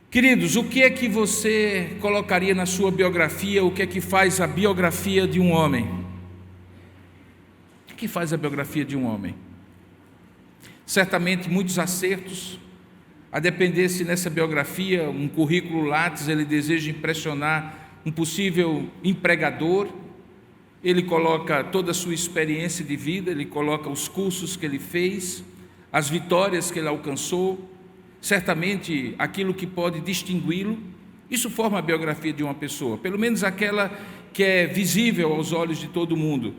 Queridos, o que é que você colocaria na sua biografia? O que é que faz a biografia de um homem? O que faz a biografia de um homem? Certamente muitos acertos, a depender se nessa biografia, um currículo Lattes, ele deseja impressionar um possível empregador, ele coloca toda a sua experiência de vida, ele coloca os cursos que ele fez, as vitórias que ele alcançou, certamente aquilo que pode distingui-lo. Isso forma a biografia de uma pessoa, pelo menos aquela que é visível aos olhos de todo mundo.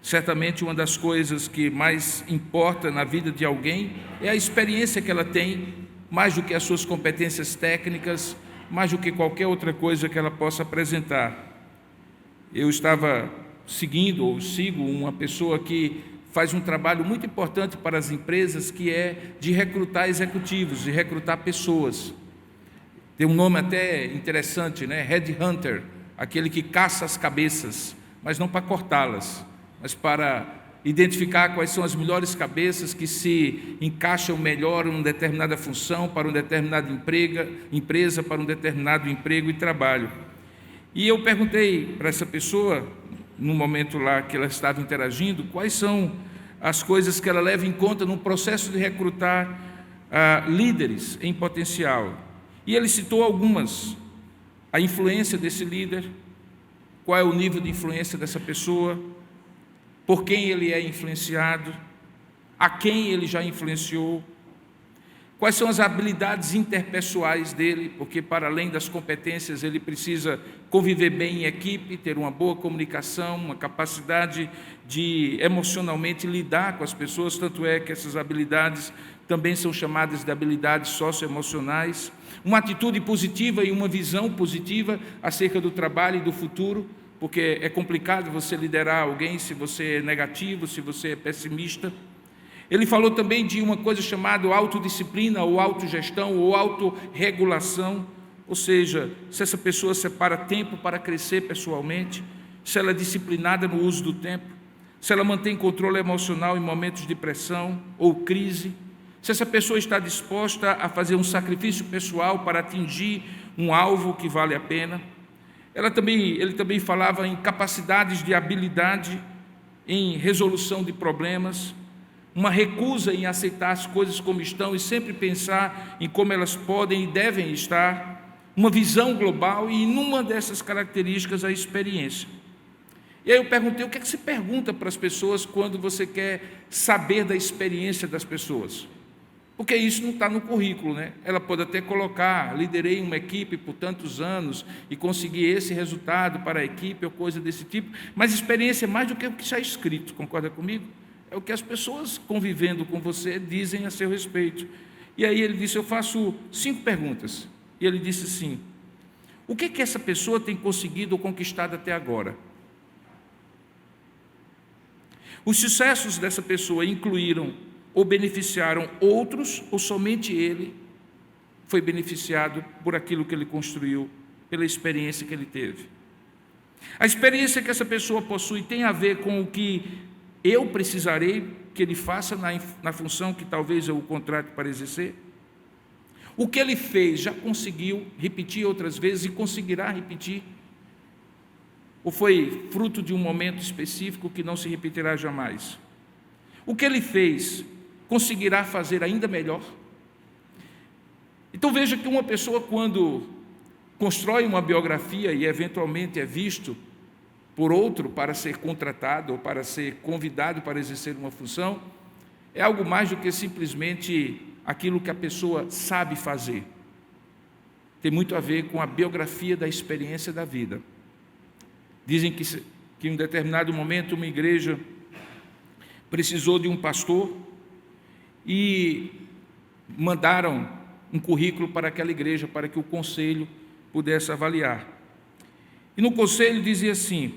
Certamente uma das coisas que mais importa na vida de alguém é a experiência que ela tem, mais do que as suas competências técnicas, mais do que qualquer outra coisa que ela possa apresentar. Eu estava seguindo, ou sigo, uma pessoa que faz um trabalho muito importante para as empresas, que é de recrutar executivos, de recrutar pessoas. Tem um nome até interessante, né? Headhunter, aquele que caça as cabeças, mas não para cortá-las, mas para identificar quais são as melhores cabeças que se encaixam melhor em uma determinada função, para uma determinada empresa, para um determinado emprego e trabalho. E eu perguntei para essa pessoa, no momento lá que ela estava interagindo, quais são as coisas que ela leva em conta no processo de recrutar líderes em potencial. E ele citou algumas: a influência desse líder, qual é o nível de influência dessa pessoa, por quem ele é influenciado, a quem ele já influenciou, quais são as habilidades interpessoais dele, porque para além das competências ele precisa conviver bem em equipe, ter uma boa comunicação, uma capacidade de emocionalmente lidar com as pessoas, tanto é que essas habilidades também são chamadas de habilidades socioemocionais, uma atitude positiva e uma visão positiva acerca do trabalho e do futuro, porque é complicado você liderar alguém se você é negativo, se você é pessimista. Ele falou também de uma coisa chamada autodisciplina, ou autogestão, ou autorregulação, ou seja, se essa pessoa separa tempo para crescer pessoalmente, se ela é disciplinada no uso do tempo, se ela mantém controle emocional em momentos de pressão ou crise, se essa pessoa está disposta a fazer um sacrifício pessoal para atingir um alvo que vale a pena. Ele também falava em capacidades de habilidade em resolução de problemas, uma recusa em aceitar as coisas como estão e sempre pensar em como elas podem e devem estar, uma visão global e, numa dessas características, a experiência. E aí eu perguntei, o que é que se pergunta para as pessoas quando você quer saber da experiência das pessoas? Porque isso não está no currículo, né? Ela pode até colocar, liderei uma equipe por tantos anos e consegui esse resultado para a equipe ou coisa desse tipo, mas experiência é mais do que o que está escrito, concorda comigo? É o que as pessoas convivendo com você dizem a seu respeito. E aí ele disse, eu faço 5 perguntas. E ele disse assim, o que é que essa pessoa tem conseguido ou conquistado até agora? Os sucessos dessa pessoa incluíram ou beneficiaram outros, ou somente ele foi beneficiado por aquilo que ele construiu, pela experiência que ele teve. A experiência que essa pessoa possui tem a ver com o que eu precisarei que ele faça na função que talvez eu o contrate para exercer? O que ele fez já conseguiu repetir outras vezes e conseguirá repetir? Ou foi fruto de um momento específico que não se repetirá jamais? O que ele fez conseguirá fazer ainda melhor? Então veja que uma pessoa, quando constrói uma biografia e eventualmente é visto por outro para ser contratado ou para ser convidado para exercer uma função, é algo mais do que simplesmente aquilo que a pessoa sabe fazer. Tem muito a ver com a biografia da experiência da vida. Dizem que em um determinado momento uma igreja precisou de um pastor e mandaram um currículo para aquela igreja para que o conselho pudesse avaliar. E no conselho dizia assim,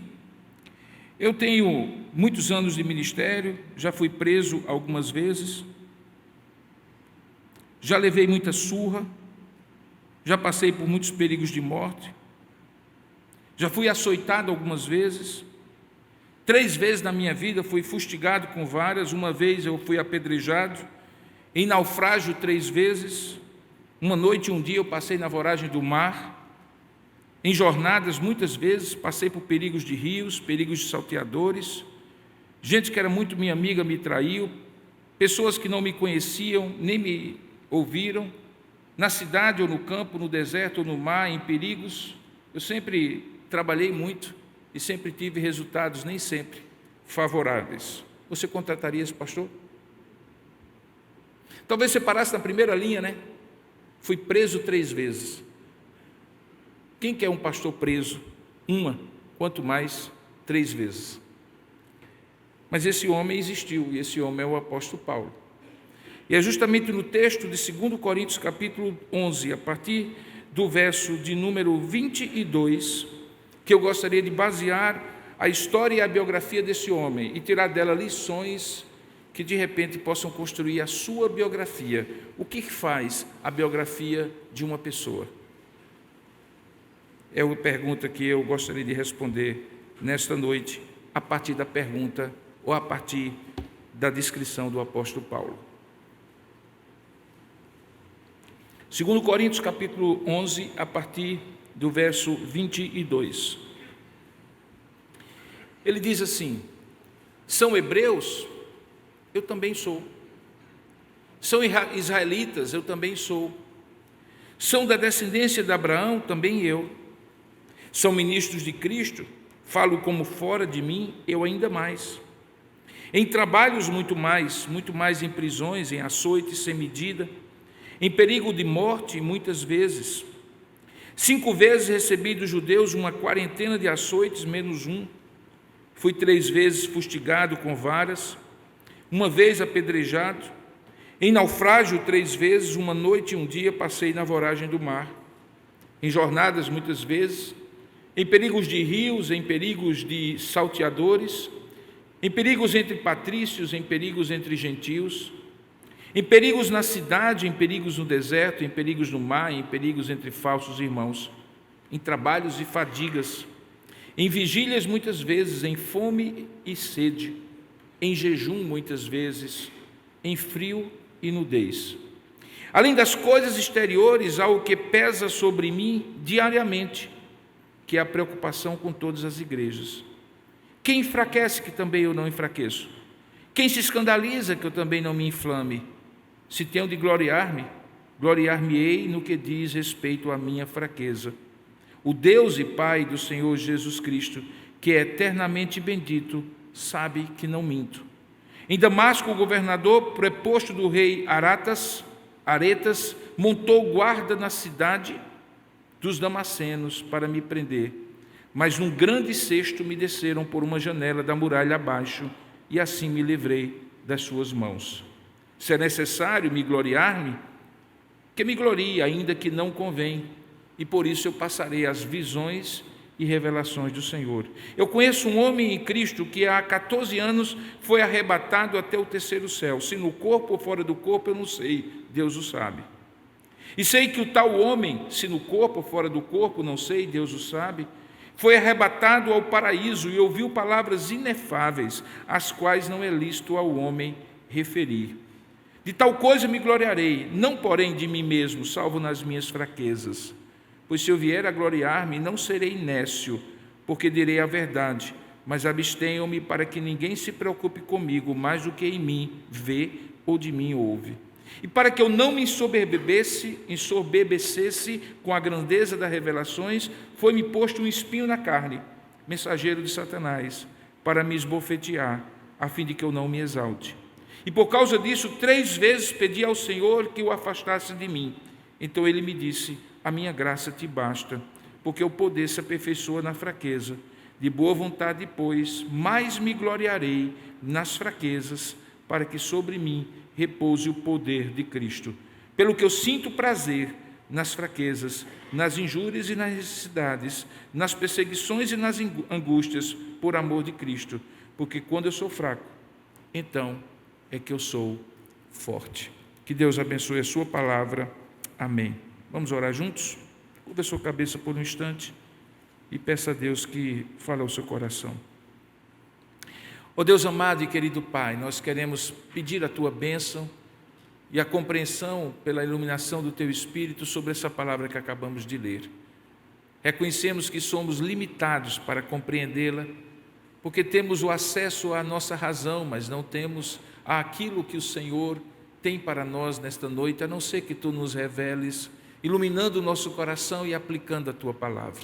eu tenho muitos anos de ministério, já fui preso algumas vezes, já levei muita surra, já passei por muitos perigos de morte, já fui açoitado algumas vezes, 3 vezes na minha vida fui fustigado com varas, uma vez eu fui apedrejado, em naufrágio 3 vezes, Uma noite e um dia eu passei na voragem do mar. Em jornadas, muitas vezes, passei por perigos de rios, perigos de salteadores. Gente que era muito minha amiga me traiu. Pessoas que não me conheciam, nem me ouviram. Na cidade ou no campo, no deserto ou no mar, em perigos. Eu sempre trabalhei muito e sempre tive resultados, nem sempre favoráveis. Você contrataria esse pastor? Talvez você parasse na primeira linha, né? Fui preso 3 vezes. Quem quer um pastor preso? Uma, quanto mais 3 vezes. Mas esse homem existiu, e esse homem é o apóstolo Paulo. E é justamente no texto de 2 Coríntios, capítulo 11, a partir do verso de número 22, que eu gostaria de basear a história e a biografia desse homem e tirar dela lições que de repente possam construir a sua biografia. O que faz a biografia de uma pessoa? É uma pergunta que eu gostaria de responder nesta noite, a partir da pergunta ou a partir da descrição do apóstolo Paulo. 2 Coríntios capítulo 11, a partir do verso 22. Ele diz assim: são hebreus? Eu também sou. São israelitas? Eu também sou. São da descendência de Abraão? Também eu. São ministros de Cristo? Falo como fora de mim? Eu ainda mais. Em trabalhos muito mais em prisões, em açoites sem medida, em perigo de morte muitas vezes. 5 vezes recebi dos judeus uma quarentena de açoites, menos um. Fui 3 vezes fustigado com varas, 1 vez apedrejado. Em naufrágio 3 vezes, 1 noite e 1 dia passei na voragem do mar. Em jornadas muitas vezes, em perigos de rios, em perigos de salteadores, em perigos entre patrícios, em perigos entre gentios, em perigos na cidade, em perigos no deserto, em perigos no mar, em perigos entre falsos irmãos, em trabalhos e fadigas, em vigílias muitas vezes, em fome e sede, em jejum muitas vezes, em frio e nudez. Além das coisas exteriores, há o que pesa sobre mim diariamente, que é a preocupação com todas as igrejas. Quem enfraquece, que também eu não enfraqueço? Quem se escandaliza, que eu também não me inflame? Se tenho de gloriar-me, gloriar-me-ei no que diz respeito à minha fraqueza. O Deus e Pai do Senhor Jesus Cristo, que é eternamente bendito, sabe que não minto. Em Damasco, o governador, preposto do rei Aretas, montou guarda na cidade dos Damascenos para me prender. Mas num grande cesto me desceram por uma janela da muralha abaixo, e assim me livrei das suas mãos. Se é necessário me gloriar-me, que me glorie, ainda que não convém, e por isso eu passarei as visões e revelações do Senhor. Eu conheço um homem em Cristo que há 14 anos foi arrebatado até o 3º céu. Se no corpo ou fora do corpo, eu não sei, Deus o sabe. E sei que o tal homem, se no corpo ou fora do corpo, não sei, Deus o sabe, foi arrebatado ao paraíso e ouviu palavras inefáveis, as quais não é lícito ao homem referir. De tal coisa me gloriarei, não porém de mim mesmo, salvo nas minhas fraquezas. Pois se eu vier a gloriar-me, não serei nécio, porque direi a verdade, mas abstenham-me para que ninguém se preocupe comigo mais do que em mim vê ou de mim ouve. E para que eu não me ensoberbecesse com a grandeza das revelações, foi-me posto um espinho na carne, mensageiro de Satanás, para me esbofetear, a fim de que eu não me exalte. E por causa disso, 3 vezes pedi ao Senhor que o afastasse de mim. Então ele me disse: a minha graça te basta, porque o poder se aperfeiçoa na fraqueza. De boa vontade, pois, mais me gloriarei nas fraquezas, para que sobre mim repouse o poder de Cristo. Pelo que eu sinto prazer nas fraquezas, nas injúrias e nas necessidades, nas perseguições e nas angústias, por amor de Cristo, porque quando eu sou fraco, então é que eu sou forte. Que Deus abençoe a sua palavra. Amém. Vamos orar juntos? Curva a sua cabeça por um instante e peça a Deus que fale ao seu coração. Ó Deus amado e querido Pai, nós queremos pedir a Tua bênção e a compreensão pela iluminação do Teu Espírito sobre essa palavra que acabamos de ler. Reconhecemos que somos limitados para compreendê-la, porque temos o acesso à nossa razão, mas não temos aquilo que o Senhor tem para nós nesta noite, a não ser que Tu nos reveles, iluminando o nosso coração e aplicando a Tua palavra.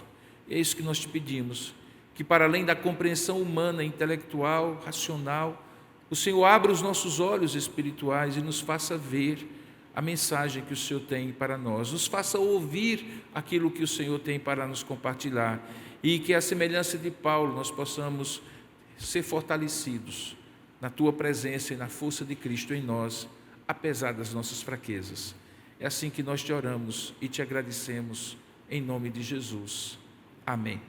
É isso que nós te pedimos, que para além da compreensão humana, intelectual, racional, o Senhor abra os nossos olhos espirituais e nos faça ver a mensagem que o Senhor tem para nós, nos faça ouvir aquilo que o Senhor tem para nos compartilhar, e que, à semelhança de Paulo, nós possamos ser fortalecidos na Tua presença e na força de Cristo em nós, apesar das nossas fraquezas. É assim que nós te oramos e te agradecemos, em nome de Jesus. Amém.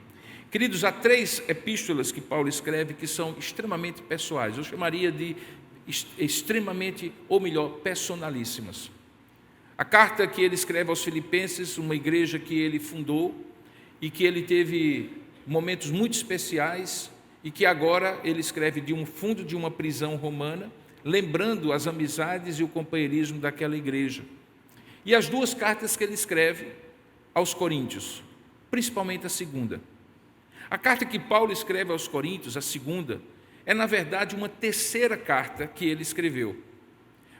Queridos, há 3 epístolas que Paulo escreve que são extremamente pessoais, eu chamaria de extremamente, ou melhor, personalíssimas. A carta que ele escreve aos Filipenses, uma igreja que ele fundou e que ele teve momentos muito especiais, e que agora ele escreve de um fundo de uma prisão romana, lembrando as amizades e o companheirismo daquela igreja. E as 2 cartas que ele escreve aos Coríntios, principalmente a segunda. A carta que Paulo escreve aos Coríntios, a segunda, é na verdade uma terceira carta que ele escreveu.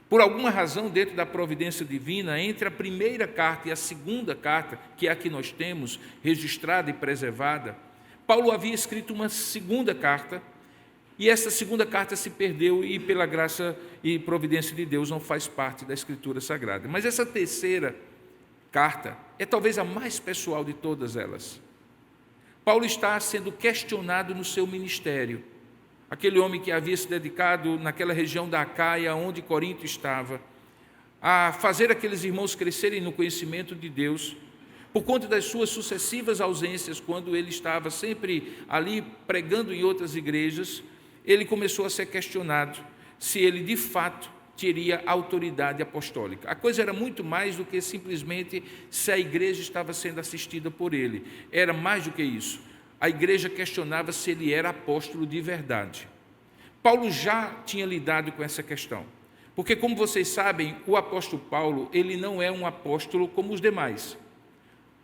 Por alguma razão, dentro da providência divina, entre a primeira carta e a segunda carta, que é a que nós temos registrada e preservada, Paulo havia escrito uma segunda carta, e essa segunda carta se perdeu e, pela graça e providência de Deus, não faz parte da Escritura Sagrada. Mas essa terceira carta é talvez a mais pessoal de todas elas. Paulo está sendo questionado no seu ministério. Aquele homem que havia se dedicado naquela região da Acaia, onde Corinto estava, a fazer aqueles irmãos crescerem no conhecimento de Deus, por conta das suas sucessivas ausências, quando ele estava sempre ali pregando em outras igrejas, ele começou a ser questionado se ele de fato teria autoridade apostólica. A coisa era muito mais do que simplesmente se a igreja estava sendo assistida por ele. Era mais do que isso. A igreja questionava se ele era apóstolo de verdade. Paulo já tinha lidado com essa questão, porque, como vocês sabem, o apóstolo Paulo, ele não é um apóstolo como os demais.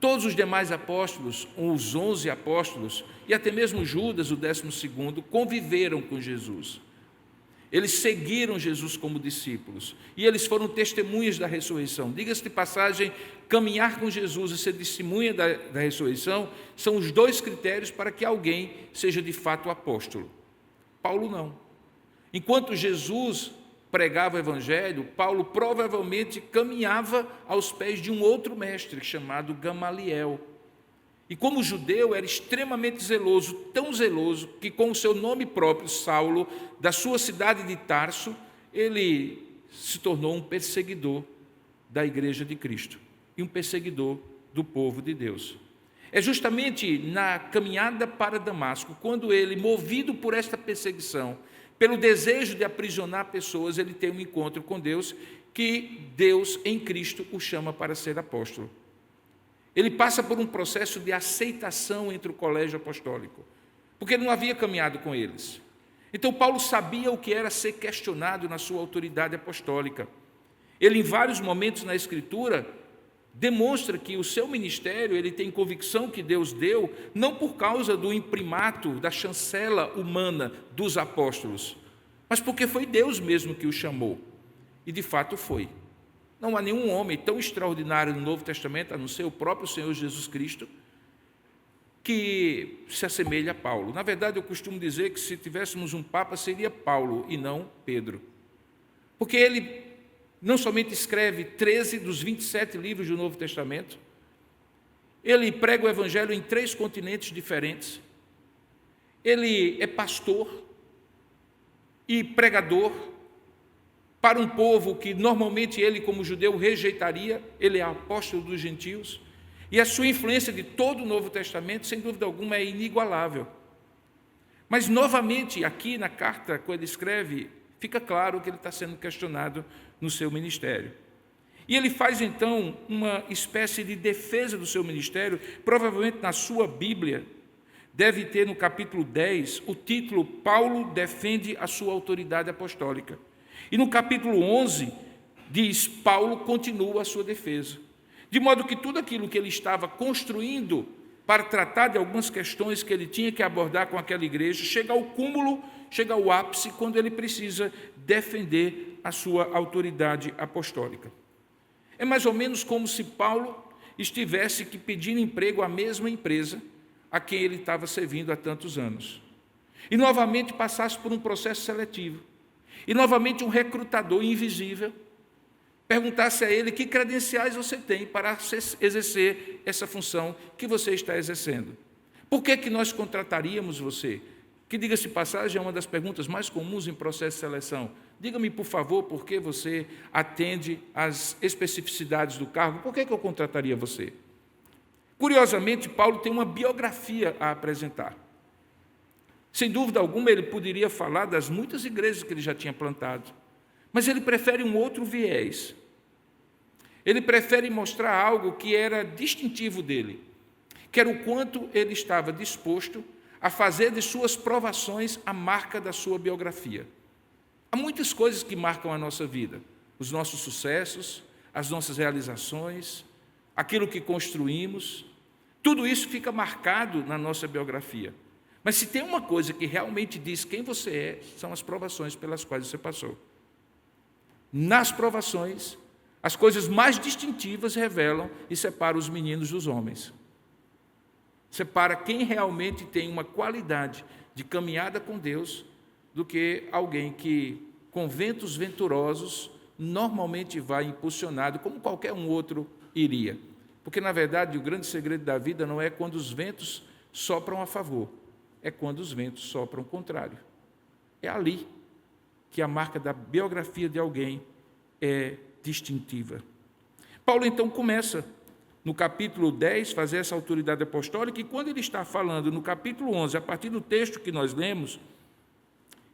Todos os demais apóstolos, os 11 apóstolos, e até mesmo Judas, o 12º, conviveram com Jesus. Eles seguiram Jesus como discípulos, e eles foram testemunhas da ressurreição. Diga-se de passagem, caminhar com Jesus e ser testemunha da ressurreição são os 2 critérios para que alguém seja de fato apóstolo. Paulo não. Enquanto Jesus pregava o evangelho, Paulo provavelmente caminhava aos pés de um outro mestre chamado Gamaliel. E como judeu, era extremamente zeloso, tão zeloso, que com o seu nome próprio, Saulo, da sua cidade de Tarso, ele se tornou um perseguidor da igreja de Cristo e um perseguidor do povo de Deus. É justamente na caminhada para Damasco, quando ele, movido por esta perseguição, pelo desejo de aprisionar pessoas, ele tem um encontro com Deus, que Deus em Cristo o chama para ser apóstolo. Ele passa por um processo de aceitação entre o colégio apostólico, porque ele não havia caminhado com eles. Então Paulo sabia o que era ser questionado na sua autoridade apostólica. Ele, em vários momentos na Escritura, demonstra que o seu ministério, ele tem convicção que Deus deu, não por causa do imprimato, da chancela humana dos apóstolos, mas porque foi Deus mesmo que o chamou. E de fato foi. Não há nenhum homem tão extraordinário no Novo Testamento, a não ser o próprio Senhor Jesus Cristo, que se assemelha a Paulo. Na verdade, eu costumo dizer que se tivéssemos um Papa, seria Paulo e não Pedro. Porque ele não somente escreve 13 dos 27 livros do Novo Testamento, ele prega o Evangelho em 3 continentes diferentes, ele é pastor e pregador para um povo que normalmente ele, como judeu, rejeitaria. Ele é apóstolo dos gentios, e a sua influência de todo o Novo Testamento, sem dúvida alguma, é inigualável. Mas, novamente, aqui na carta, quando ele escreve, fica claro que ele está sendo questionado no seu ministério. E ele faz, então, uma espécie de defesa do seu ministério. Provavelmente na sua Bíblia deve ter, no capítulo 10, o título Paulo defende a sua autoridade apostólica. E no capítulo 11, diz Paulo, continua a sua defesa. De modo que tudo aquilo que ele estava construindo para tratar de algumas questões que ele tinha que abordar com aquela igreja, chega ao cúmulo, chega ao ápice, quando ele precisa defender a sua autoridade apostólica. É mais ou menos como se Paulo estivesse que pedindo emprego à mesma empresa a quem ele estava servindo há tantos anos. E novamente passasse por um processo seletivo. E novamente um recrutador invisível perguntasse a ele que credenciais você tem para exercer essa função que você está exercendo. Por que nós contrataríamos você? Que, diga-se de passagem, é uma das perguntas mais comuns em processo de seleção. Diga-me, por favor, por que você atende às especificidades do cargo? Por que eu contrataria você? Curiosamente, Paulo tem uma biografia a apresentar. Sem dúvida alguma, ele poderia falar das muitas igrejas que ele já tinha plantado, mas ele prefere um outro viés. Ele prefere mostrar algo que era distintivo dele, que era o quanto ele estava disposto a fazer de suas provações a marca da sua biografia. Há muitas coisas que marcam a nossa vida, os nossos sucessos, as nossas realizações, aquilo que construímos, tudo isso fica marcado na nossa biografia. Mas se tem uma coisa que realmente diz quem você é, são as provações pelas quais você passou. Nas provações, as coisas mais distintivas revelam e separam os meninos dos homens. Separa quem realmente tem uma qualidade de caminhada com Deus do que alguém que, com ventos venturosos, normalmente vai impulsionado, como qualquer um outro iria. Porque, na verdade, o grande segredo da vida não é quando os ventos sopram a favor, é quando os ventos sopram o contrário. É ali que a marca da biografia de alguém é distintiva. Paulo, então, começa no capítulo 10, fazer essa autoridade apostólica, e quando ele está falando no capítulo 11, a partir do texto que nós lemos,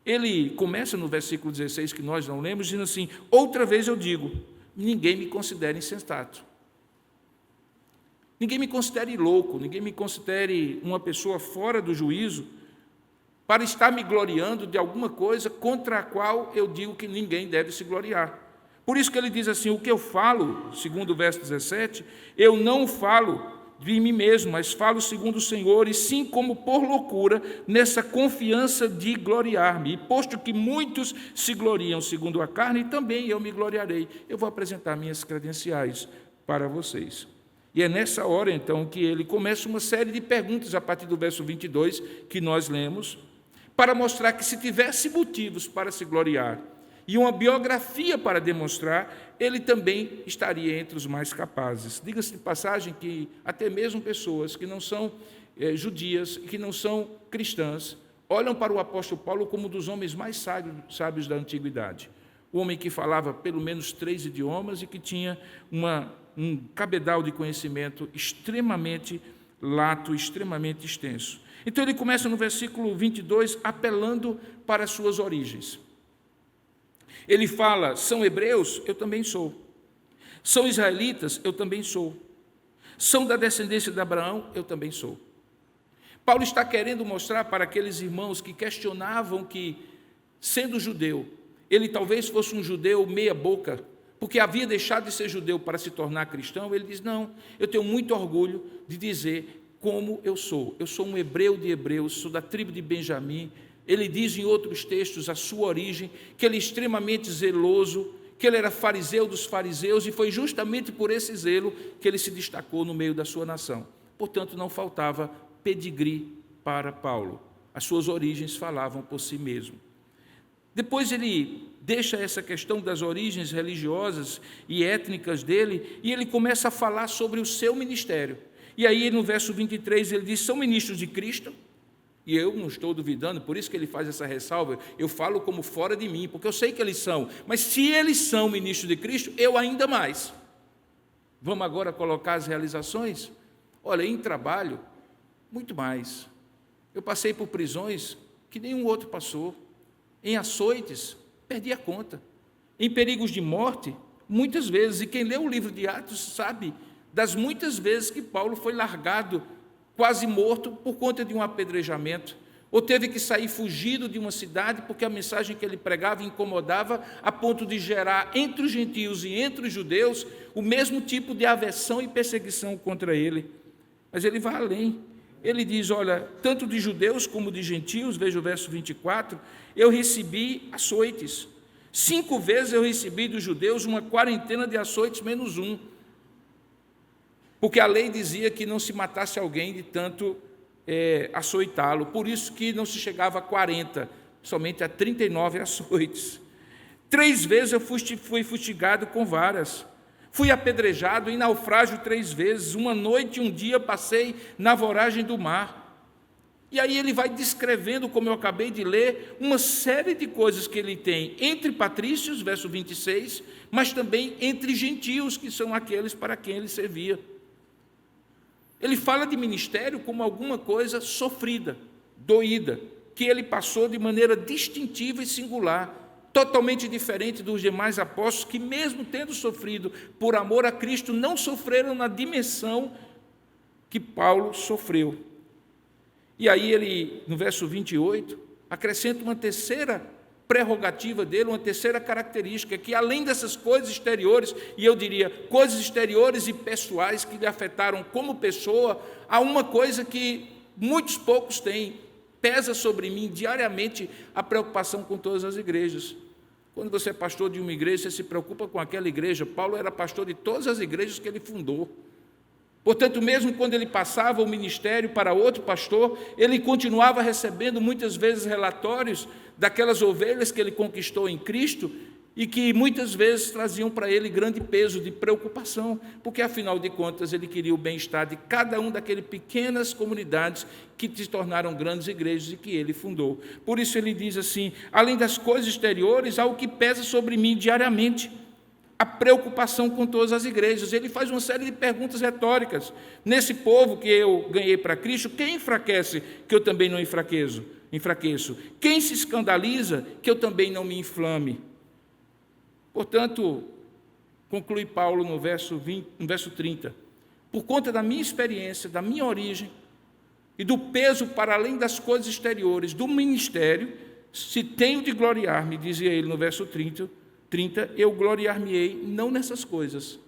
ele começa no versículo 16, que nós não lemos, dizendo assim: outra vez eu digo, ninguém me considere insensato. Ninguém me considere louco, ninguém me considere uma pessoa fora do juízo, para estar me gloriando de alguma coisa contra a qual eu digo que ninguém deve se gloriar. Por isso que ele diz assim: o que eu falo, segundo o verso 17, eu não falo de mim mesmo, mas falo segundo o Senhor, e sim como por loucura, nessa confiança de gloriar-me. E posto que muitos se gloriam segundo a carne, também eu me gloriarei. Eu vou apresentar minhas credenciais para vocês. E é nessa hora, então, que ele começa uma série de perguntas, a partir do verso 22, que nós lemos, para mostrar que, se tivesse motivos para se gloriar e uma biografia para demonstrar, ele também estaria entre os mais capazes. Diga-se de passagem que até mesmo pessoas que não são judias, que não são cristãs, olham para o apóstolo Paulo como um dos homens mais sábios da antiguidade. O homem que falava pelo menos 3 idiomas e que tinha um cabedal de conhecimento extremamente lato, extremamente extenso. Então ele começa no versículo 22, apelando para as suas origens. Ele fala: são hebreus? Eu também sou. São israelitas? Eu também sou. São da descendência de Abraão? Eu também sou. Paulo está querendo mostrar para aqueles irmãos que questionavam que, sendo judeu, ele talvez fosse um judeu meia boca, porque havia deixado de ser judeu para se tornar cristão. Ele diz: não, eu tenho muito orgulho de dizer como eu sou. Eu sou um hebreu de hebreus, sou da tribo de Benjamim. Ele diz em outros textos a sua origem, que ele é extremamente zeloso, que ele era fariseu dos fariseus, e foi justamente por esse zelo que ele se destacou no meio da sua nação. Portanto, não faltava pedigree para Paulo. As suas origens falavam por si mesmo. Depois ele deixa essa questão das origens religiosas e étnicas dele, e ele começa a falar sobre o seu ministério. E aí, no verso 23, ele diz: são ministros de Cristo? E eu não estou duvidando, por isso que ele faz essa ressalva. Eu falo como fora de mim, porque eu sei que eles são. Mas se eles são ministros de Cristo, eu ainda mais. Vamos agora colocar as realizações? Olha, em trabalho, muito mais. Eu passei por prisões que nenhum outro passou. Em açoites, perdi a conta. Em perigos de morte, muitas vezes. E quem lê o livro de Atos sabe das muitas vezes que Paulo foi largado, quase morto, por conta de um apedrejamento, ou teve que sair fugido de uma cidade porque a mensagem que ele pregava incomodava a ponto de gerar entre os gentios e entre os judeus o mesmo tipo de aversão e perseguição contra ele. Mas ele vai além. Ele diz, olha, tanto de judeus como de gentios, veja o verso 24, eu recebi açoites. 5 vezes eu recebi dos judeus uma quarentena de açoites menos um. Porque a lei dizia que não se matasse alguém de tanto açoitá-lo. Por isso que não se chegava a 40, somente a 39 açoites. 3 vezes eu fui fustigado com varas. Fui apedrejado em naufrágio 3 vezes. Uma noite e um dia passei na voragem do mar. E aí ele vai descrevendo, como eu acabei de ler, uma série de coisas que ele tem entre patrícios, verso 26, mas também entre gentios, que são aqueles para quem ele servia. Ele fala de ministério como alguma coisa sofrida, doída, que ele passou de maneira distintiva e singular, totalmente diferente dos demais apóstolos, que mesmo tendo sofrido por amor a Cristo, não sofreram na dimensão que Paulo sofreu. E aí ele, no verso 28, acrescenta uma terceira prerrogativa dele, uma terceira característica, que além dessas coisas exteriores, e eu diria, coisas exteriores e pessoais que lhe afetaram como pessoa, há uma coisa que muitos poucos têm, pesa sobre mim diariamente a preocupação com todas as igrejas. Quando você é pastor de uma igreja, você se preocupa com aquela igreja. Paulo era pastor de todas as igrejas que ele fundou. Portanto, mesmo quando ele passava o ministério para outro pastor, ele continuava recebendo muitas vezes relatórios daquelas ovelhas que ele conquistou em Cristo e que muitas vezes traziam para ele grande peso de preocupação, porque afinal de contas ele queria o bem-estar de cada um daquelas pequenas comunidades que se tornaram grandes igrejas e que ele fundou. Por isso ele diz assim, além das coisas exteriores, há o que pesa sobre mim diariamente, a preocupação com todas as igrejas. Ele faz uma série de perguntas retóricas. Nesse povo que eu ganhei para Cristo, quem enfraquece que eu também não enfraqueço? Quem se escandaliza que eu também não me inflame? Portanto, conclui Paulo no verso 30, por conta da minha experiência, da minha origem e do peso para além das coisas exteriores do ministério, se tenho de gloriar-me, dizia ele no verso 30, eu gloriar-me-ei não nessas coisas,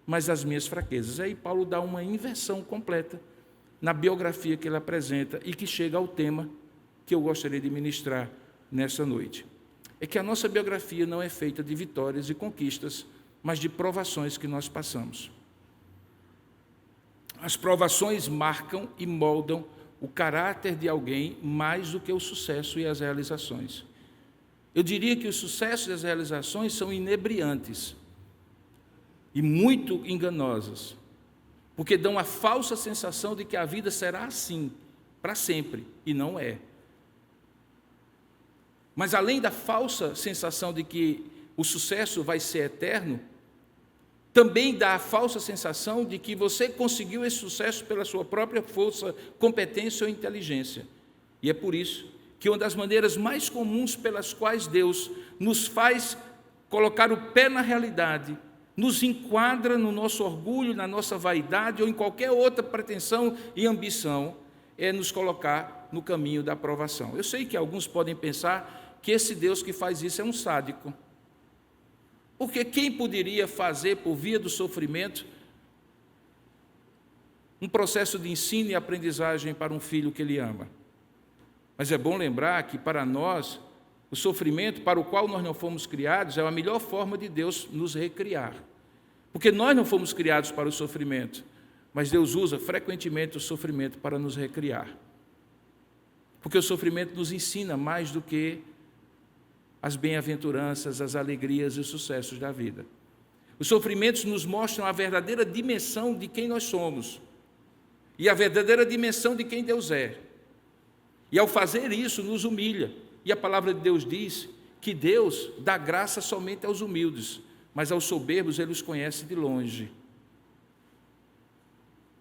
mas nas minhas fraquezas. Aí Paulo dá uma inversão completa na biografia que ele apresenta e que chega ao tema que eu gostaria de ministrar nessa noite. É que a nossa biografia não é feita de vitórias e conquistas, mas de provações que nós passamos. As provações marcam e moldam o caráter de alguém mais do que o sucesso e as realizações. Eu diria que o sucesso e as realizações são inebriantes e muito enganosas, porque dão a falsa sensação de que a vida será assim, para sempre, e não é. Mas além da falsa sensação de que o sucesso vai ser eterno, também dá a falsa sensação de que você conseguiu esse sucesso pela sua própria força, competência ou inteligência. E é por isso que uma das maneiras mais comuns pelas quais Deus nos faz colocar o pé na realidade, nos enquadra no nosso orgulho, na nossa vaidade ou em qualquer outra pretensão e ambição, é nos colocar no caminho da aprovação. Eu sei que alguns podem pensar que esse Deus que faz isso é um sádico, porque quem poderia fazer por via do sofrimento um processo de ensino e aprendizagem para um filho que ele ama? Mas é bom lembrar que, para nós, o sofrimento para o qual nós não fomos criados é a melhor forma de Deus nos recriar. Porque nós não fomos criados para o sofrimento, mas Deus usa frequentemente o sofrimento para nos recriar. Porque o sofrimento nos ensina mais do que as bem-aventuranças, as alegrias e os sucessos da vida. Os sofrimentos nos mostram a verdadeira dimensão de quem nós somos e a verdadeira dimensão de quem Deus é. E ao fazer isso, nos humilha. E a palavra de Deus diz que Deus dá graça somente aos humildes, mas aos soberbos Ele os conhece de longe.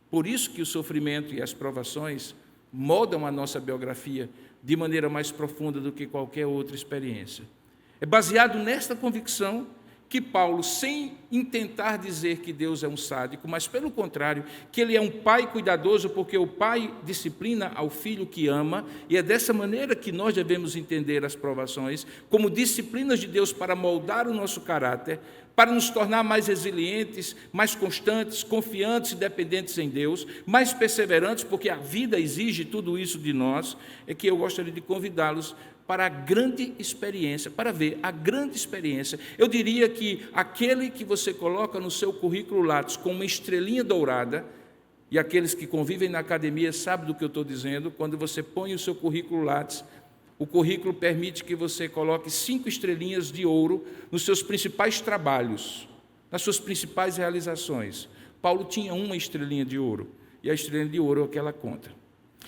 Por isso que o sofrimento e as provações moldam a nossa biografia de maneira mais profunda do que qualquer outra experiência. É baseado nesta convicção que Paulo, sem intentar dizer que Deus é um sádico, mas pelo contrário, que ele é um pai cuidadoso, porque o pai disciplina ao filho que ama, e é dessa maneira que nós devemos entender as provações, como disciplinas de Deus para moldar o nosso caráter, para nos tornar mais resilientes, mais constantes, confiantes e dependentes em Deus, mais perseverantes, porque a vida exige tudo isso de nós, é que eu gostaria de convidá-los para a grande experiência, para ver a grande experiência. Eu diria que aquele que você coloca no seu currículo Lattes com uma estrelinha dourada, e aqueles que convivem na academia sabem do que eu estou dizendo, quando você põe o seu currículo Lattes, o currículo permite que você coloque 5 estrelinhas de ouro nos seus principais trabalhos, nas suas principais realizações. Paulo tinha uma estrelinha de ouro, e a estrelinha de ouro é o que ela conta.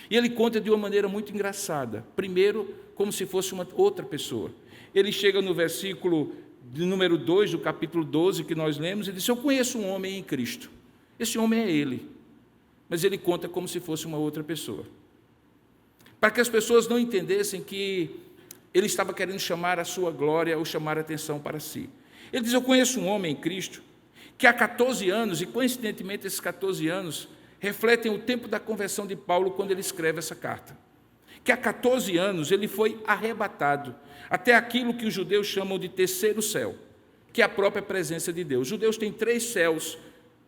E ele conta de uma maneira muito engraçada. Primeiro, como se fosse uma outra pessoa. Ele chega no versículo de número 2 do capítulo 12 que nós lemos, e diz: eu conheço um homem em Cristo. Esse homem é ele. Mas ele conta como se fosse uma outra pessoa. Para que as pessoas não entendessem que ele estava querendo chamar a sua glória ou chamar a atenção para si. Ele diz: eu conheço um homem em Cristo que há 14 anos, e coincidentemente esses 14 anos refletem o tempo da conversão de Paulo quando ele escreve essa carta. Que há 14 anos ele foi arrebatado até aquilo que os judeus chamam de terceiro céu, que é a própria presença de Deus. Os judeus têm 3 céus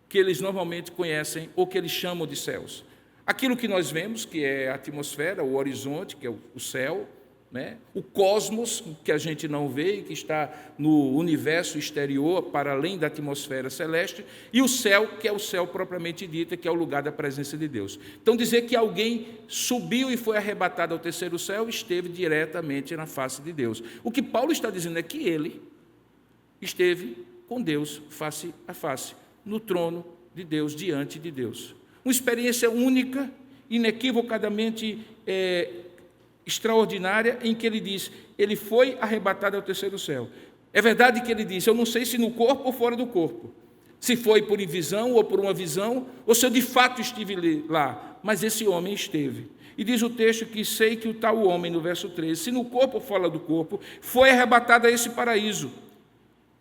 que eles normalmente conhecem ou que eles chamam de céus. Aquilo que nós vemos, que é a atmosfera, o horizonte, que é o céu, né? O cosmos, que a gente não vê e que está no universo exterior, para além da atmosfera celeste, e o céu, que é o céu propriamente dito, que é o lugar da presença de Deus. Então, dizer que alguém subiu e foi arrebatado ao terceiro céu, esteve diretamente na face de Deus. O que Paulo está dizendo é que ele esteve com Deus face a face, no trono de Deus, diante de Deus. Uma experiência única, inequivocadamente extraordinária, em que ele diz: ele foi arrebatado ao terceiro céu. É verdade que ele diz: eu não sei se no corpo ou fora do corpo, se foi por visão ou por uma visão, ou se eu de fato estive lá, mas esse homem esteve. E diz o texto que sei que o tal homem, no verso 13, se no corpo ou fora do corpo, foi arrebatado a esse paraíso.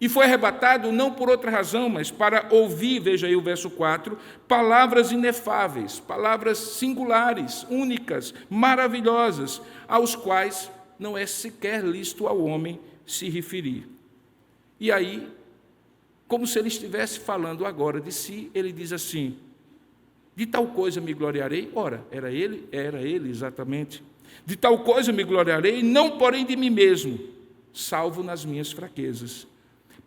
E foi arrebatado não por outra razão, mas para ouvir, veja aí o verso 4, palavras inefáveis, palavras singulares, únicas, maravilhosas, aos quais não é sequer lícito ao homem se referir. E aí, como se ele estivesse falando agora de si, ele diz assim: de tal coisa me gloriarei. Ora, era ele exatamente. De tal coisa me gloriarei, não porém de mim mesmo, salvo nas minhas fraquezas.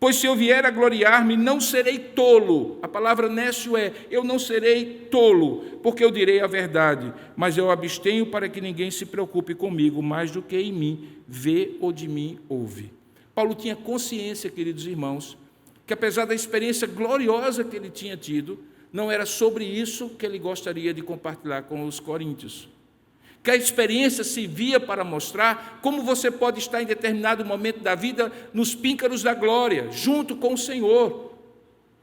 Pois se eu vier a gloriar-me, não serei tolo. A palavra nécio é: eu não serei tolo, porque eu direi a verdade, mas eu abstenho para que ninguém se preocupe comigo mais do que em mim vê ou de mim ouve. Paulo tinha consciência, queridos irmãos, que apesar da experiência gloriosa que ele tinha tido, não era sobre isso que ele gostaria de compartilhar com os coríntios. Que a experiência servia para mostrar como você pode estar em determinado momento da vida nos píncaros da glória, junto com o Senhor,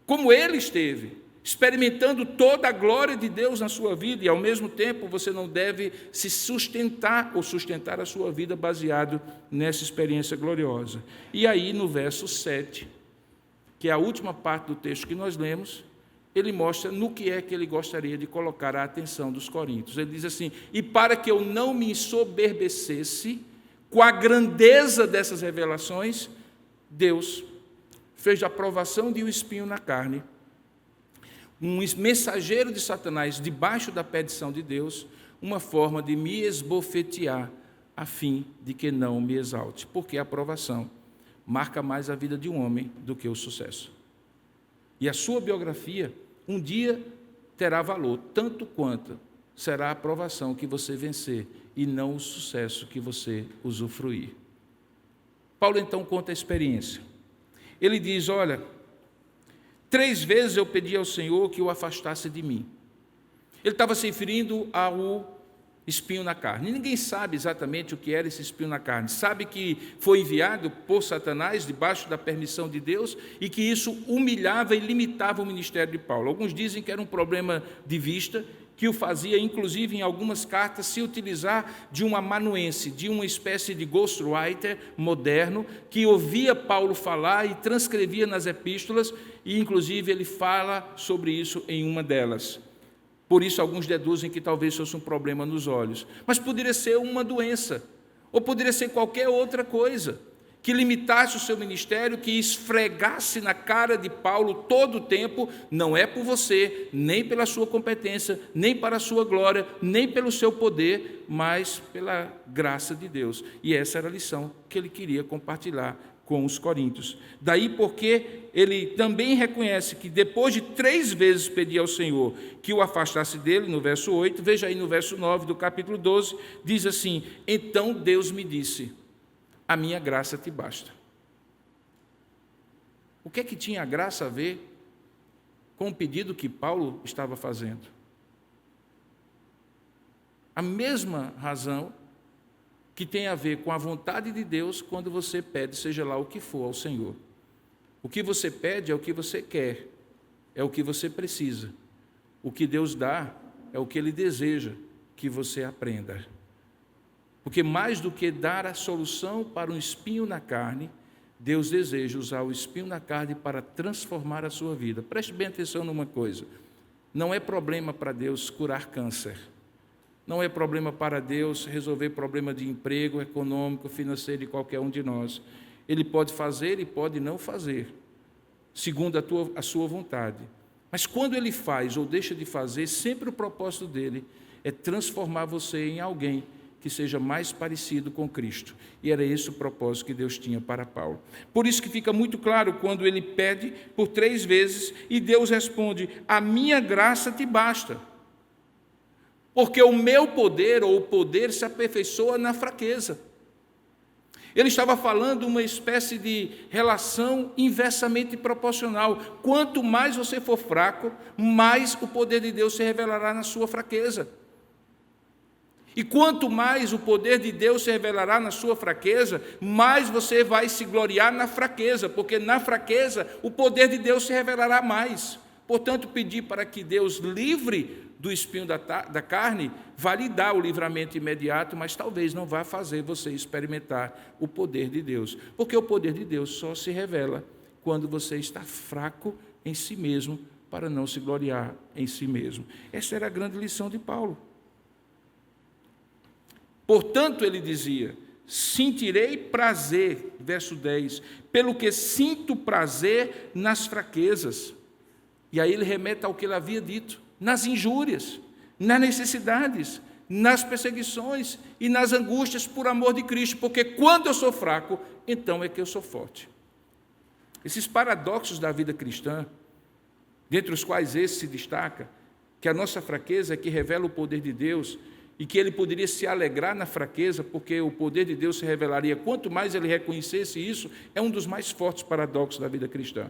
como ele esteve, experimentando toda a glória de Deus na sua vida, e ao mesmo tempo você não deve se sustentar ou sustentar a sua vida baseado nessa experiência gloriosa. E aí no verso 7, que é a última parte do texto que nós lemos, ele mostra no que é que ele gostaria de colocar a atenção dos coríntios. Ele diz assim: e para que eu não me ensoberbecesse com a grandeza dessas revelações, Deus fez da provação de um espinho na carne, um mensageiro de Satanás debaixo da perdição de Deus, uma forma de me esbofetear, a fim de que não me exalte, porque a provação marca mais a vida de um homem do que o sucesso. E a sua biografia um dia terá valor, tanto quanto será a provação que você vencer e não o sucesso que você usufruir. Paulo então conta a experiência. Ele diz: olha, 3 vezes eu pedi ao Senhor que o afastasse de mim. Ele estava se referindo ao espinho na carne. Ninguém sabe exatamente o que era esse espinho na carne. Sabe que foi enviado por Satanás, debaixo da permissão de Deus, e que isso humilhava e limitava o ministério de Paulo. Alguns dizem que era um problema de vista, que o fazia, inclusive, em algumas cartas, se utilizar de um amanuense, de uma espécie de ghostwriter moderno, que ouvia Paulo falar e transcrevia nas epístolas, e, inclusive, ele fala sobre isso em uma delas. Por isso, alguns deduzem que talvez fosse um problema nos olhos. Mas poderia ser uma doença, ou poderia ser qualquer outra coisa, que limitasse o seu ministério, que esfregasse na cara de Paulo todo o tempo: não é por você, nem pela sua competência, nem para a sua glória, nem pelo seu poder, mas pela graça de Deus. E essa era a lição que ele queria compartilhar com os coríntios. Daí porque ele também reconhece que depois de 3 vezes pedir ao Senhor que o afastasse dele, no verso 8, veja aí no verso 9 do capítulo 12, diz assim: então Deus me disse, a minha graça te basta. O que é que tinha a graça a ver com o pedido que Paulo estava fazendo? A mesma razão que tem a ver com a vontade de Deus quando você pede, seja lá o que for, ao Senhor. O que você pede é o que você quer, é o que você precisa. O que Deus dá é o que Ele deseja que você aprenda. Porque mais do que dar a solução para um espinho na carne, Deus deseja usar o espinho na carne para transformar a sua vida. Preste bem atenção numa coisa: não é problema para Deus curar câncer. Não é problema para Deus resolver problema de emprego, econômico, financeiro de qualquer um de nós. Ele pode fazer e pode não fazer, segundo a sua vontade. Mas quando Ele faz ou deixa de fazer, sempre o propósito dele é transformar você em alguém que seja mais parecido com Cristo. E era esse o propósito que Deus tinha para Paulo. Por isso que fica muito claro quando ele pede por 3 vezes e Deus responde: a minha graça te basta. Porque o meu poder, ou o poder, se aperfeiçoa na fraqueza. Ele estava falando uma espécie de relação inversamente proporcional. Quanto mais você for fraco, mais o poder de Deus se revelará na sua fraqueza. E quanto mais o poder de Deus se revelará na sua fraqueza, mais você vai se gloriar na fraqueza, porque na fraqueza o poder de Deus se revelará mais. Portanto, pedir para que Deus livre do espinho da carne vai lhe dar o livramento imediato, mas talvez não vá fazer você experimentar o poder de Deus, porque o poder de Deus só se revela quando você está fraco em si mesmo, para não se gloriar em si mesmo. Essa era a grande lição de Paulo. Portanto, ele dizia: sentirei prazer, verso 10, pelo que sinto prazer nas fraquezas. E aí ele remete ao que ele havia dito: nas injúrias, nas necessidades, nas perseguições e nas angústias por amor de Cristo, porque quando eu sou fraco, então é que eu sou forte. Esses paradoxos da vida cristã, dentre os quais esse se destaca, que a nossa fraqueza é que revela o poder de Deus, e que ele poderia se alegrar na fraqueza, porque o poder de Deus se revelaria quanto mais ele reconhecesse isso, é um dos mais fortes paradoxos da vida cristã.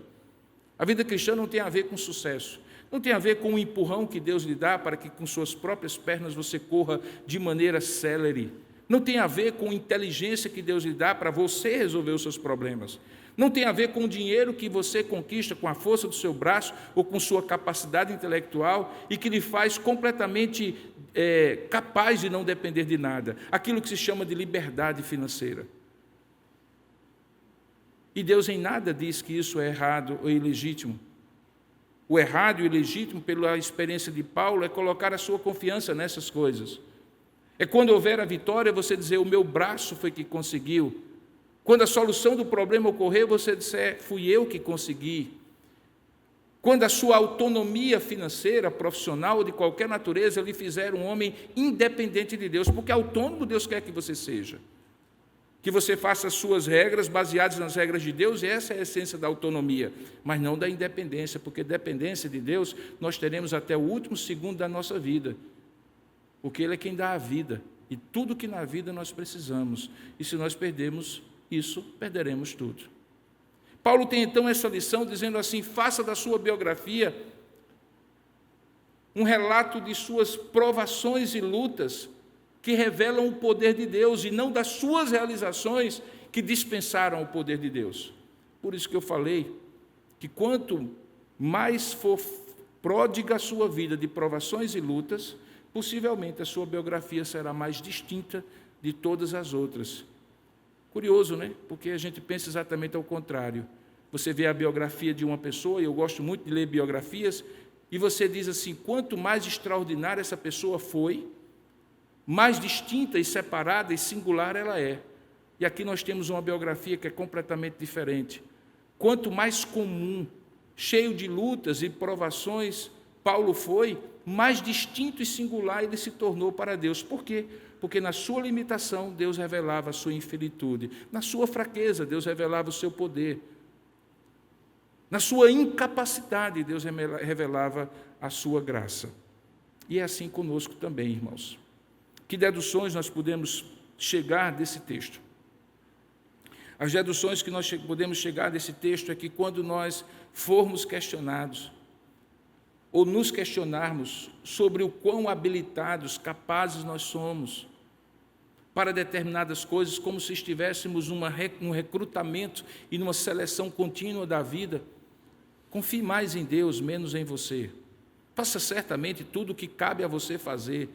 A vida cristã não tem a ver com sucesso, não tem a ver com o empurrão que Deus lhe dá para que com suas próprias pernas você corra de maneira célere. Não tem a ver com inteligência que Deus lhe dá para você resolver os seus problemas. Não tem a ver com o dinheiro que você conquista com a força do seu braço ou com sua capacidade intelectual e que lhe faz completamente capaz de não depender de nada. Aquilo que se chama de liberdade financeira. E Deus em nada diz que isso é errado ou ilegítimo. O errado e o ilegítimo, pela experiência de Paulo, é colocar a sua confiança nessas coisas. É quando houver a vitória, você dizer: o meu braço foi que conseguiu. Quando a solução do problema ocorrer, você disser: fui eu que consegui. Quando a sua autonomia financeira, profissional ou de qualquer natureza lhe fizer um homem independente de Deus, porque autônomo Deus quer que você seja. Que você faça as suas regras baseadas nas regras de Deus, e essa é a essência da autonomia, mas não da independência, porque dependência de Deus nós teremos até o último segundo da nossa vida, porque Ele é quem dá a vida, e tudo que na vida nós precisamos, e se nós perdermos isso, perderemos tudo. Paulo tem então essa lição dizendo assim: faça da sua biografia um relato de suas provações e lutas, que revelam o poder de Deus e não das suas realizações que dispensaram o poder de Deus. Por isso que eu falei que quanto mais for pródiga a sua vida de provações e lutas, possivelmente a sua biografia será mais distinta de todas as outras. Curioso, né? Porque a gente pensa exatamente ao contrário. Você vê a biografia de uma pessoa, e eu gosto muito de ler biografias, e você diz assim, quanto mais extraordinária essa pessoa foi, mais distinta e separada e singular ela é. E aqui nós temos uma biografia que é completamente diferente. Quanto mais comum, cheio de lutas e provações Paulo foi, mais distinto e singular ele se tornou para Deus. Por quê? Porque na sua limitação, Deus revelava a sua infinitude. Na sua fraqueza, Deus revelava o seu poder. Na sua incapacidade, Deus revelava a sua graça. E é assim conosco também, irmãos. Que deduções nós podemos chegar desse texto? As deduções que nós podemos chegar desse texto é que quando nós formos questionados, ou nos questionarmos sobre o quão habilitados, capazes nós somos para determinadas coisas, como se estivéssemos num recrutamento e numa seleção contínua da vida, confie mais em Deus, menos em você. Faça certamente tudo o que cabe a você fazer,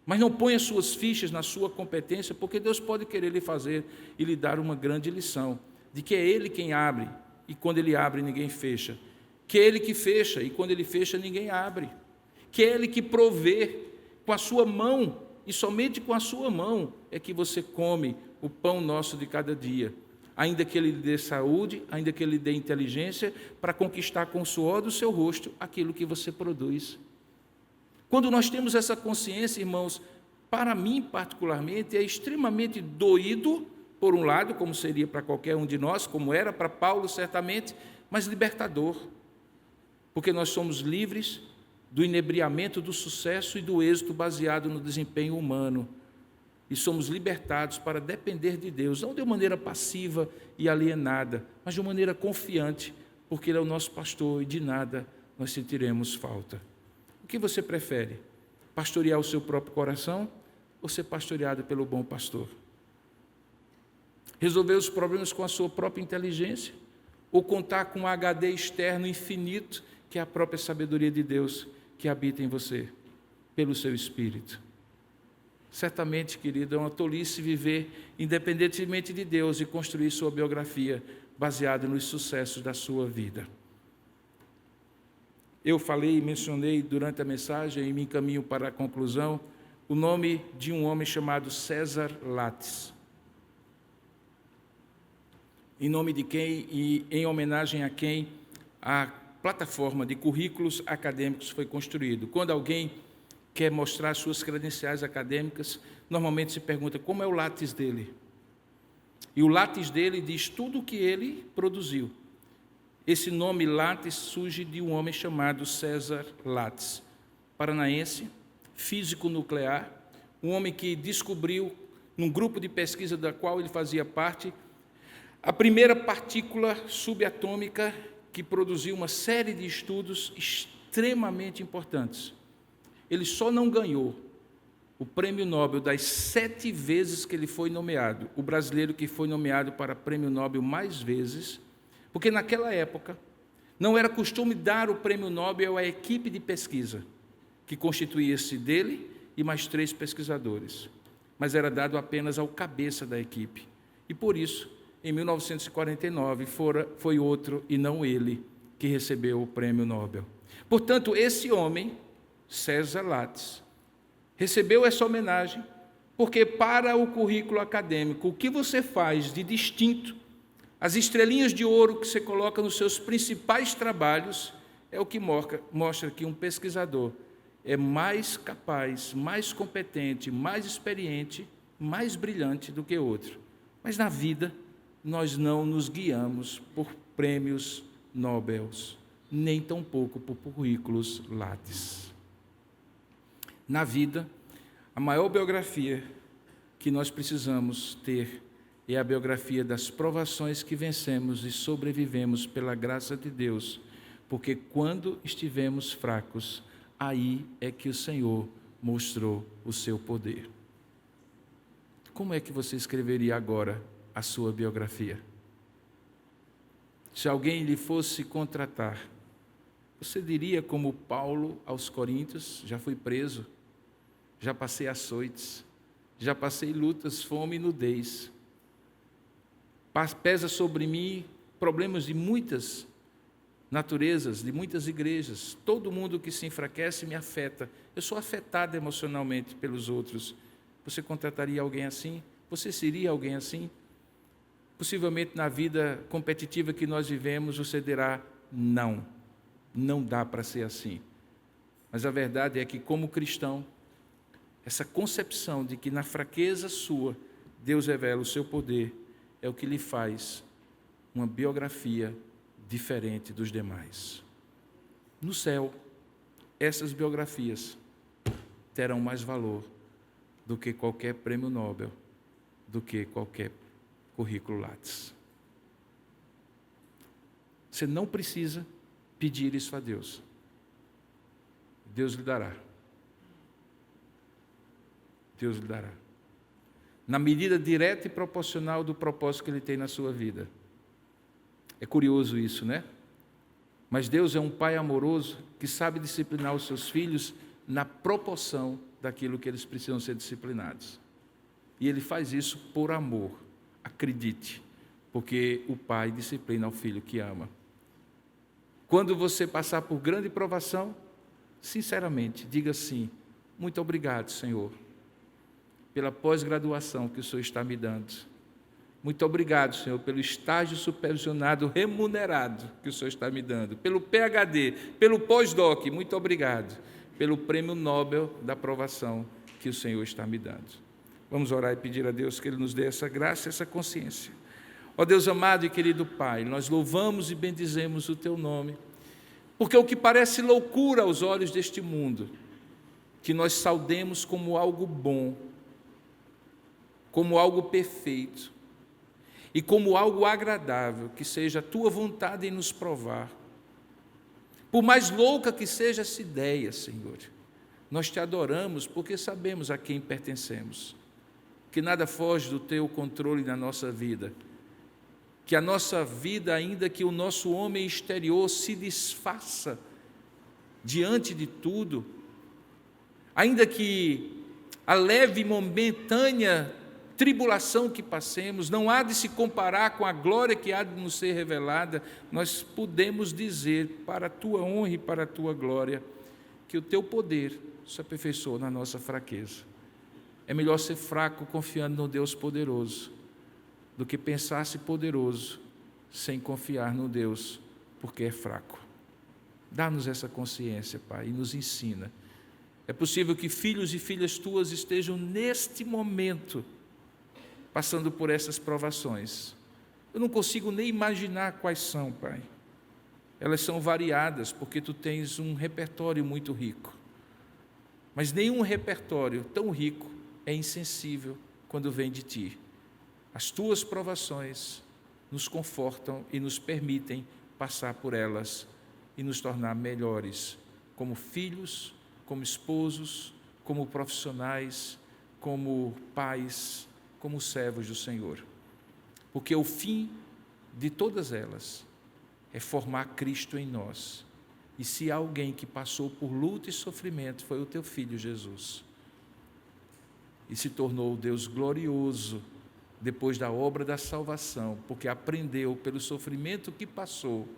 mas não ponha suas fichas na sua competência, porque Deus pode querer lhe fazer e lhe dar uma grande lição, de que é Ele quem abre, e quando Ele abre, ninguém fecha. Que é Ele que fecha, e quando Ele fecha, ninguém abre. Que é Ele que provê com a sua mão, e somente com a sua mão é que você come o pão nosso de cada dia. Ainda que Ele lhe dê saúde, ainda que Ele lhe dê inteligência, para conquistar com o suor do seu rosto aquilo que você produz. Quando nós temos essa consciência, irmãos, para mim particularmente, é extremamente doído, por um lado, como seria para qualquer um de nós, como era para Paulo certamente, mas libertador, porque nós somos livres do inebriamento do sucesso e do êxito baseado no desempenho humano, e somos libertados para depender de Deus, não de maneira passiva e alienada, mas de maneira confiante, porque Ele é o nosso pastor e de nada nós sentiremos falta. O que você prefere? Pastorear o seu próprio coração ou ser pastoreado pelo bom pastor? Resolver os problemas com a sua própria inteligência ou contar com um HD externo infinito, que é a própria sabedoria de Deus que habita em você, pelo seu Espírito? Certamente, querido, é uma tolice viver independentemente de Deus e construir sua biografia baseada nos sucessos da sua vida. Eu falei e mencionei durante a mensagem, e me encaminho para a conclusão, o nome de um homem chamado César Lattes. Em nome de quem e em homenagem a quem a plataforma de currículos acadêmicos foi construída. Quando alguém quer mostrar suas credenciais acadêmicas, normalmente se pergunta como é o Lattes dele. E o Lattes dele diz tudo o que ele produziu. Esse nome Lattes surge de um homem chamado César Lattes, paranaense, físico nuclear, um homem que descobriu, num grupo de pesquisa da qual ele fazia parte, a primeira partícula subatômica que produziu uma série de estudos extremamente importantes. Ele só não ganhou o prêmio Nobel das 7 vezes que ele foi nomeado, o brasileiro que foi nomeado para prêmio Nobel mais vezes, porque naquela época não era costume dar o prêmio Nobel à equipe de pesquisa, que constituía-se dele e mais 3 pesquisadores, mas era dado apenas ao cabeça da equipe. E por isso, em 1949, foi outro e não ele que recebeu o prêmio Nobel. Portanto, esse homem, César Lattes, recebeu essa homenagem porque para o currículo acadêmico, o que você faz de distinto, as estrelinhas de ouro que você coloca nos seus principais trabalhos, é o que mostra que um pesquisador é mais capaz, mais competente, mais experiente, mais brilhante do que outro. Mas na vida, nós não nos guiamos por prêmios Nobel, nem tampouco por currículos Lattes. Na vida, a maior biografia que nós precisamos ter é a biografia das provações que vencemos e sobrevivemos pela graça de Deus, porque quando estivemos fracos, aí é que o Senhor mostrou o seu poder. como é que você escreveria agora a sua biografia? Se alguém lhe fosse contratar, você diria como Paulo aos Coríntios: já fui preso, já passei açoites, já passei lutas, fome e nudez. Pesa sobre mim problemas de muitas naturezas, de muitas igrejas. Todo mundo que se enfraquece me afeta. Eu sou afetado emocionalmente pelos outros. Você contrataria alguém assim? Você seria alguém assim? Possivelmente na vida competitiva que nós vivemos, você dirá: não, não dá para ser assim. Mas a verdade é que, como cristão, essa concepção de que na fraqueza sua, Deus revela o seu poder, é o que lhe faz uma biografia diferente dos demais. No céu, essas biografias terão mais valor do que qualquer prêmio Nobel, do que qualquer currículo Lattes. Você não precisa pedir isso a Deus. Deus lhe dará. Deus lhe dará. Na medida direta e proporcional do propósito que Ele tem na sua vida. É curioso isso, né? Mas Deus é um Pai amoroso que sabe disciplinar os seus filhos na proporção daquilo que eles precisam ser disciplinados. E Ele faz isso por amor. Acredite, porque o Pai disciplina o filho que ama. Quando você passar por grande provação, sinceramente, diga assim: muito obrigado, Senhor, pela pós-graduação que o Senhor está me dando. Muito obrigado, Senhor, pelo estágio supervisionado remunerado que o Senhor está me dando, pelo PhD, pelo pós-doc, muito obrigado, pelo prêmio Nobel da aprovação que o Senhor está me dando. Vamos orar e pedir a Deus que Ele nos dê essa graça, essa consciência. Ó Deus amado e querido Pai, nós louvamos e bendizemos o Teu nome, porque o que parece loucura aos olhos deste mundo, que nós saudemos como algo bom, como algo perfeito e como algo agradável, que seja a Tua vontade em nos provar. Por mais louca que seja essa ideia, Senhor, nós Te adoramos porque sabemos a quem pertencemos, que nada foge do Teu controle na nossa vida, que a nossa vida, ainda que o nosso homem exterior se desfaça diante de tudo, ainda que a leve e momentânea tribulação que passemos não há de se comparar com a glória que há de nos ser revelada, nós podemos dizer, para a Tua honra e para a Tua glória, que o Teu poder se aperfeiçoou na nossa fraqueza. É melhor ser fraco confiando no Deus poderoso, do que pensar-se poderoso sem confiar no Deus, porque é fraco. Dá-nos essa consciência, Pai, e nos ensina. É possível que filhos e filhas Tuas estejam neste momento passando por essas provações. Eu não consigo nem imaginar quais são, Pai. Elas são variadas, porque Tu tens um repertório muito rico. Mas nenhum repertório tão rico é insensível quando vem de Ti. As Tuas provações nos confortam e nos permitem passar por elas e nos tornar melhores, como filhos, como esposos, como profissionais, como pais, como servos do Senhor. Porque o fim de todas elas é formar Cristo em nós. E se há alguém que passou por luta e sofrimento, foi o Teu Filho Jesus. E se tornou o Deus glorioso depois da obra da salvação, porque aprendeu pelo sofrimento que passou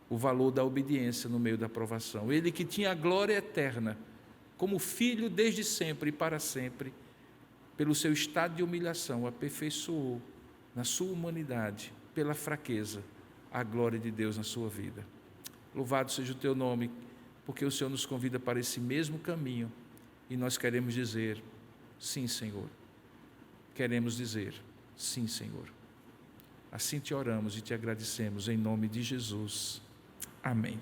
o valor da obediência no meio da provação. Ele que tinha a glória eterna, como Filho desde sempre e para sempre, pelo seu estado de humilhação, aperfeiçoou na sua humanidade, pela fraqueza, a glória de Deus na sua vida. Louvado seja o Teu nome, porque o Senhor nos convida para esse mesmo caminho, e nós queremos dizer, sim, Senhor. Queremos dizer, sim, Senhor. Assim Te oramos e Te agradecemos, em nome de Jesus. Amém.